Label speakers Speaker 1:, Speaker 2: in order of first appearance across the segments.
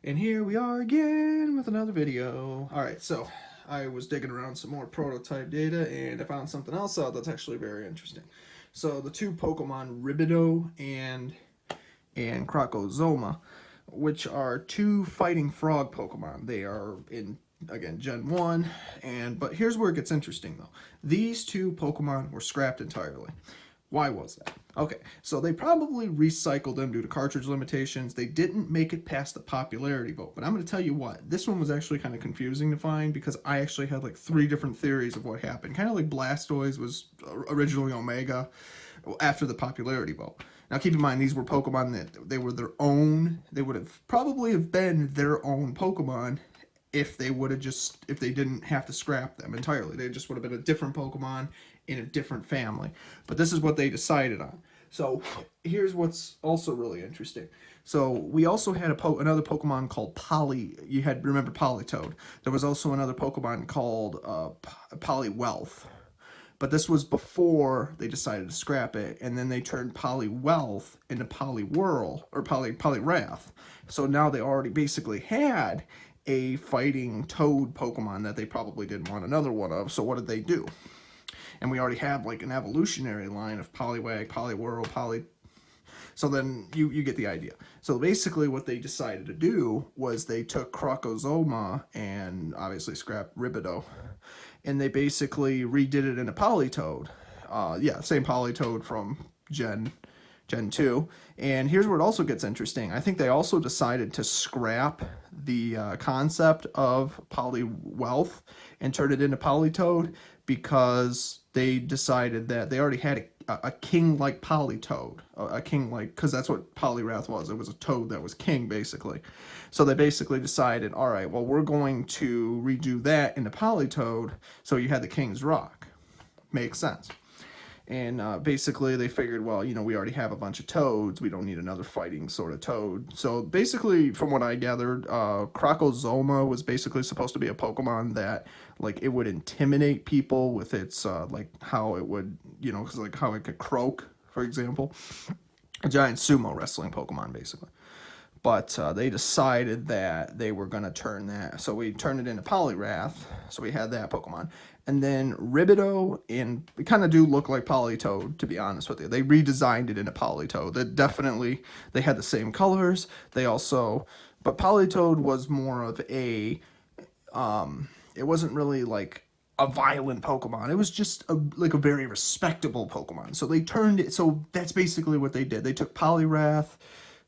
Speaker 1: And here we are again with another video. Alright, so I was digging around some more prototype data and I found something else out that's actually very interesting. So the two Pokemon Ribbito and Croakozoma, which are two fighting frog Pokemon. They are in, again, Gen 1, but here's where it gets interesting though. These two Pokemon were scrapped entirely. Why was that? Okay, so they probably recycled them due to cartridge limitations. They didn't make it past the popularity vote. But I'm going to tell you what, this one was actually kind of confusing to find because I actually had like 3 different theories of what happened. Kind of like Blastoise was originally Omega after the popularity vote. Now keep in mind, these were Pokemon that they were their own. They would have probably have been their own Pokemon if they didn't have to scrap them entirely. They just would have been a different Pokemon in a different family. But this is what they decided on. So here's what's also really interesting. So we also had another Pokemon called remember Politoed. There was also another Pokemon called Poliwealth. But this was before they decided to scrap it, and then they turned Poliwealth into Poliwrath. So now they already basically had a fighting toad Pokemon that they probably didn't want another one of. So what did they do? And we already have like an evolutionary line of Poliwag, Poliwhirl, So then you get the idea. So basically what they decided to do was they took Croakozoma and obviously scrapped Ribbito, and they basically redid it into Politoed. Yeah, same Politoed from Gen 2. And here's where it also gets interesting. I think they also decided to scrap the concept of Poliwealth and turn it into Politoed because they decided that they already had a king-like Politoed, a king-like, because that's what Poliwrath was. It was a toad that was king, basically. So they basically decided, all right, well, we're going to redo that into Politoed, so you had the King's Rock. Makes sense. And basically they figured, well, we already have a bunch of toads. We don't need another fighting sort of toad. So basically, from what I gathered, Croakozoma was basically supposed to be a Pokemon that, like, it would intimidate people with its, like, how it would, because, like, how it could croak, for example. A giant sumo wrestling Pokemon, basically. But they decided that they were going to turn that. So we turned it into Poliwrath. So we had that Pokemon. And then Ribbito, and they kind of do look like Politoed, to be honest with you. They redesigned it into Politoed. They had the same colors. But Politoed was more of it wasn't really like a violent Pokemon. It was just like a very respectable Pokemon. So they turned it, so that's basically what they did. They took Poliwrath,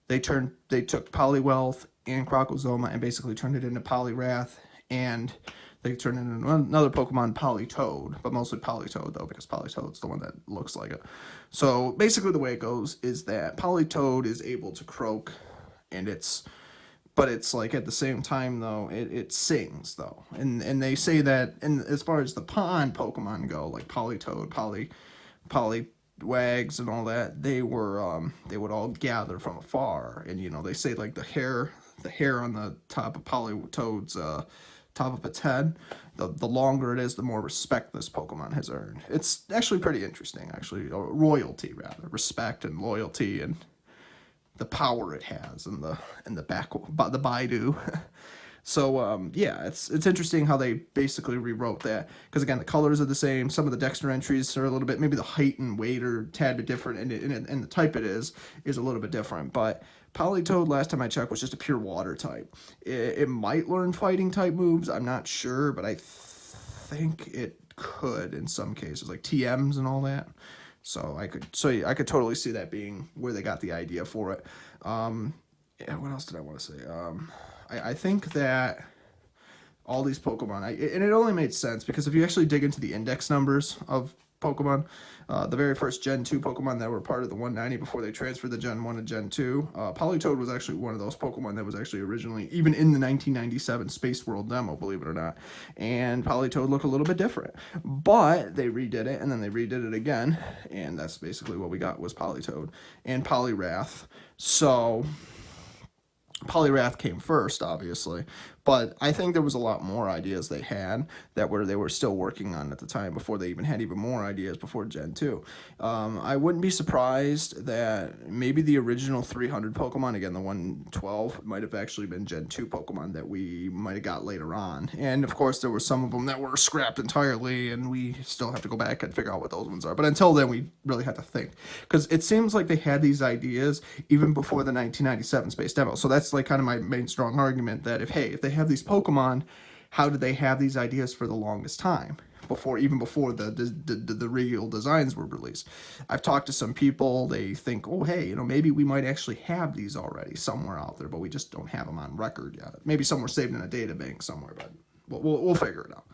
Speaker 1: they took Poliwealth and Croakozoma and basically turned it into Poliwrath, and they turned it into another Pokemon, Politoed, but mostly Politoed though, because Politoed's the one that looks like it. So basically the way it goes is that Politoed is able to croak, but it's like at the same time though, it sings though. And they say that, and as far as the pond Pokemon go, like Politoed, Poliwags and all that, they would all gather from afar, and they say like the hair on the top of Politoed's top of its head, the longer it is, the more respect this Pokemon has earned. It's actually pretty interesting, actually. Royalty, rather. Respect and loyalty and the power it has and the Baidu. So, yeah, it's interesting how they basically rewrote that. Because, again, the colors are the same. Some of the Dexter entries are a little bit, maybe the height and weight are a tad bit different, and the type it is a little bit different. But Politoed, last time I checked, was just a pure water type. It might learn fighting type moves. I'm not sure, but I think it could in some cases, like TMs and all that. So I could totally see that being where they got the idea for it. Yeah, what else did I want to say? I think that all these Pokemon, and it only made sense because if you actually dig into the index numbers of Pokemon, the very first Gen 2 Pokemon that were part of the 190 before they transferred the Gen 1 to Gen 2, Politoed was actually one of those Pokemon that was actually originally, even in the 1997 Space World demo, believe it or not, and Politoed looked a little bit different, but they redid it, and then they redid it again, and that's basically what we got was Politoed and Poliwrath. So Poliwrath came first, obviously, but I think there was a lot more ideas they had that they were still working on at the time before they even had even more ideas before Gen 2. I wouldn't be surprised that maybe the original 300 Pokemon, again, the 112, might have actually been Gen 2 Pokemon that we might have got later on. And, of course, there were some of them that were scrapped entirely, and we still have to go back and figure out what those ones are. But until then, we really have to think. Because it seems like they had these ideas even before the 1997 Space Demo. So that's like kind of my main strong argument that if they have these Pokemon, how did they have these ideas for the longest time? Even before the real designs were released. I've talked to some people, they think, oh, hey, maybe we might actually have these already somewhere out there, but we just don't have them on record yet. Maybe somewhere saved in a data bank somewhere, but we'll figure it out.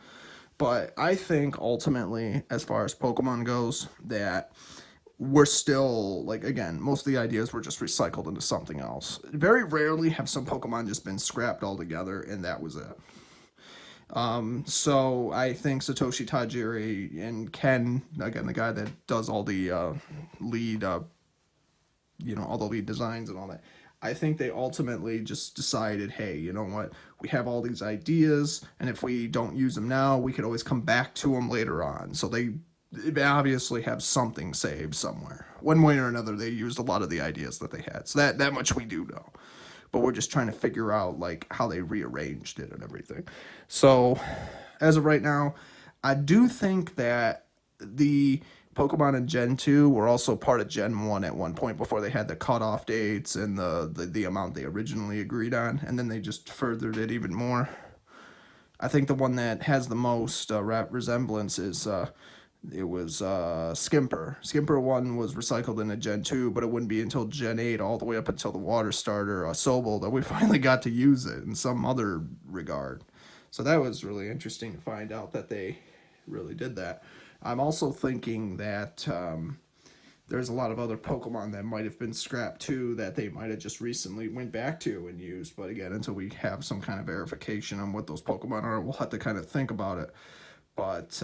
Speaker 1: But I think ultimately, as far as Pokemon goes, that we're still, like, again, most of the ideas were just recycled into something else. Very rarely have some Pokemon just been scrapped altogether, and that was it. So I think Satoshi Tajiri and Ken, again, the guy that does all the lead, all the lead designs and all that, I think they ultimately just decided, hey, you know what, we have all these ideas, and if we don't use them now, we could always come back to them later on. So they obviously have something saved somewhere. One way or another, they used a lot of the ideas that they had. So that much we do know. But we're just trying to figure out, like, how they rearranged it and everything. So, as of right now, I do think that the Pokemon in Gen 2 were also part of Gen 1 at one point before they had the cutoff dates and the amount they originally agreed on. And then they just furthered it even more. I think the one that has the most resemblance is... it was Skimper. Skimper 1 was recycled into Gen 2, but it wouldn't be until Gen 8 all the way up until the water starter, Sobel, that we finally got to use it in some other regard. So that was really interesting to find out that they really did that. I'm also thinking that there's a lot of other Pokemon that might have been scrapped too that they might have just recently went back to and used. But again, until we have some kind of verification on what those Pokemon are, we'll have to kind of think about it. But...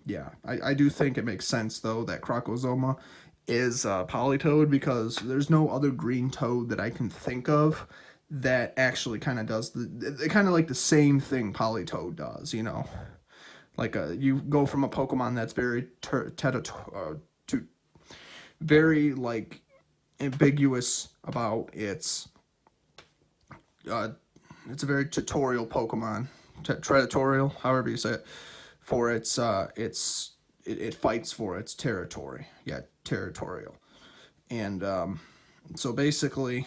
Speaker 1: yeah, I do think it makes sense, though, that Croakozoma is Politoed, because there's no other green toad that I can think of that actually kind of does kind of like the same thing Politoed does, Like, you go from a Pokemon that's very very, like, ambiguous about its... it's a very tutorial Pokemon. Territorial, however you say it. For it fights for its territory. Yeah, territorial. And so basically,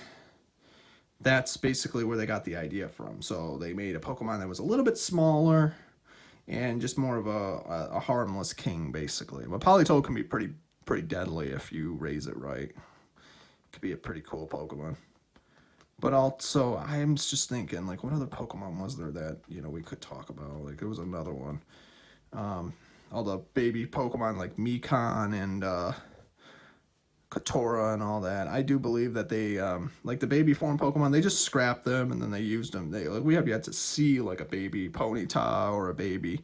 Speaker 1: that's basically where they got the idea from. So they made a Pokemon that was a little bit smaller and just more of a harmless king, basically. But Politoed can be pretty deadly if you raise it right. It could be a pretty cool Pokemon. But also, I'm just thinking, like, what other Pokemon was there that, we could talk about? Like, there was another one. All the baby Pokemon like Mekon and Katora and all that. I do believe that they, like the baby form Pokemon, they just scrapped them and then they used them. We have yet to see like a baby Ponyta or a baby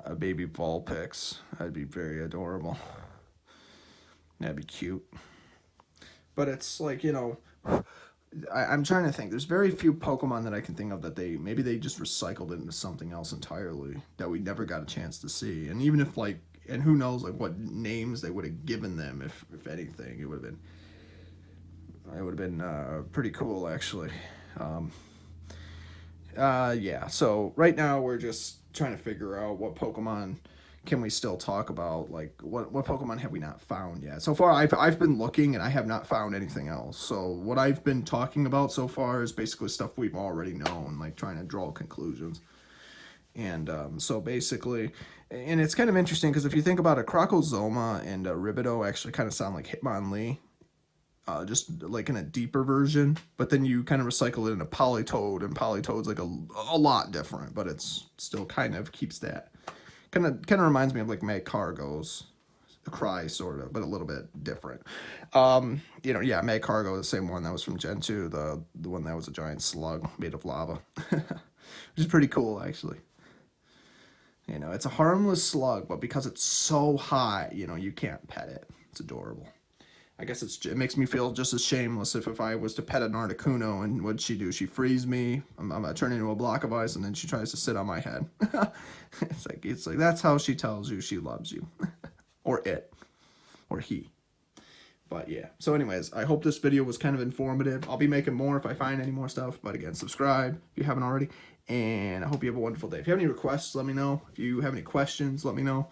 Speaker 1: Vulpix. That'd be very adorable. That'd be cute. But it's like, I'm trying to think. There's very few Pokemon that I can think of that maybe they just recycled it into something else entirely that we never got a chance to see. And even if and who knows what names they would have given them if anything, it would have been pretty cool actually. Yeah. So right now we're just trying to figure out what Pokemon can we still talk about? Like, what Pokemon have we not found yet? So far, I've been looking, and I have not found anything else. So what I've been talking about so far is basically stuff we've already known, like trying to draw conclusions. And so basically, and it's kind of interesting, because if you think about it, Croakozoma and Ribbito actually kind of sound like Hitmonlee, just like in a deeper version. But then you kind of recycle it into Politoed, and Politoed's like a lot different, but it's still kind of keeps that... Kind of reminds me of like Magcargo's cry, sort of, but a little bit different. Yeah, Magcargo, the same one that was from Gen 2, the one that was a giant slug made of lava, which is pretty cool, actually. It's a harmless slug, but because it's so high, you can't pet it. It's adorable. I guess it makes me feel just as shameless if I was to pet an Articuno, and what'd she do? She frees me. I'm turning into a block of ice, and then she tries to sit on my head. It's like that's how she tells you she loves you, or it, or he. But yeah. So anyways, I hope this video was kind of informative. I'll be making more if I find any more stuff. But again, subscribe if you haven't already. And I hope you have a wonderful day. If you have any requests, let me know. If you have any questions, let me know.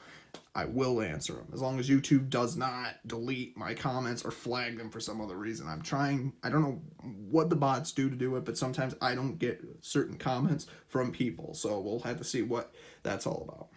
Speaker 1: I will answer them. As long as YouTube does not delete my comments or flag them for some other reason. I'm trying. I don't know what the bots do to do it, but sometimes I don't get certain comments from people. So we'll have to see what that's all about.